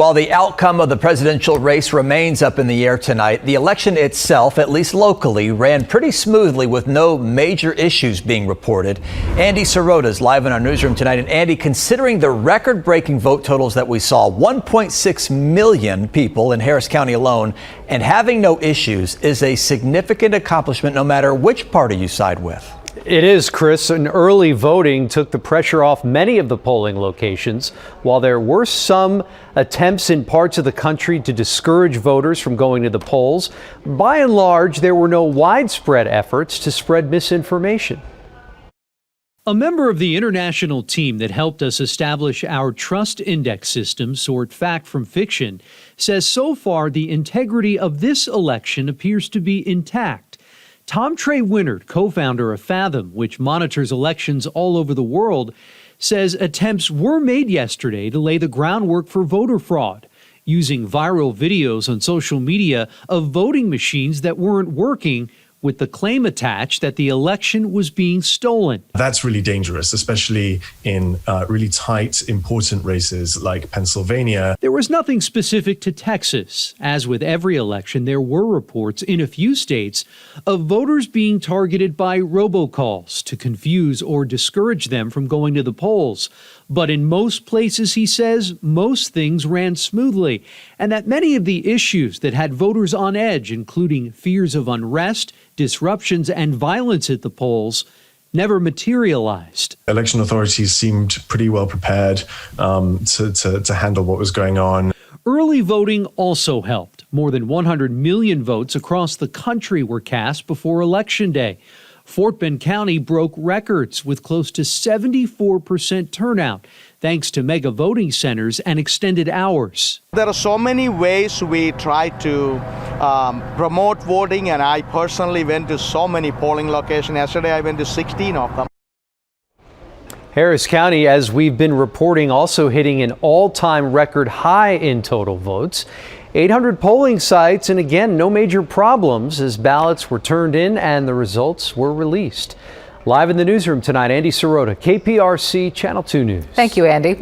While the outcome of the presidential race remains up in the air tonight, the election itself, at least locally, ran pretty smoothly with no major issues being reported. Andy Sirota is live in our newsroom tonight. And Andy, considering the record-breaking vote totals that we saw, 1.6 million people in Harris County alone, and having no issues is a significant accomplishment no matter which party you side with. It is, Chris. And early voting took the pressure off many of the polling locations. While there were some attempts in parts of the country to discourage voters from going to the polls, by and large, there were no widespread efforts to spread misinformation. A member of the international team that helped us establish our trust index system, sort fact from fiction, says so far the integrity of this election appears to be intact. Tom Trey Winnard, co-founder of Fathom, which monitors elections all over the world, says attempts were made yesterday to lay the groundwork for voter fraud, using viral videos on social media of voting machines that weren't working, with the claim attached that the election was being stolen. That's really dangerous, especially in really tight, important races like Pennsylvania. There was nothing specific to Texas. As with every election, there were reports in a few states of voters being targeted by robocalls to confuse or discourage them from going to the polls. But in most places, he says, most things ran smoothly, and that many of the issues that had voters on edge, including fears of unrest, disruptions, and violence at the polls, never materialized. Election authorities seemed pretty well prepared to handle what was going on. Early voting also helped. More than 100 million votes across the country were cast before Election Day. Fort Bend County broke records with close to 74% turnout, thanks to mega voting centers and extended hours. There are so many ways we try to promote voting, and I personally went to so many polling locations. Yesterday I went to 16 of them. Harris County, as we've been reporting, also hitting an all-time record high in total votes. 800 polling sites, and again, no major problems as ballots were turned in and the results were released. Live in the newsroom tonight, Andy Sirota, KPRC Channel 2 News. Thank you, Andy.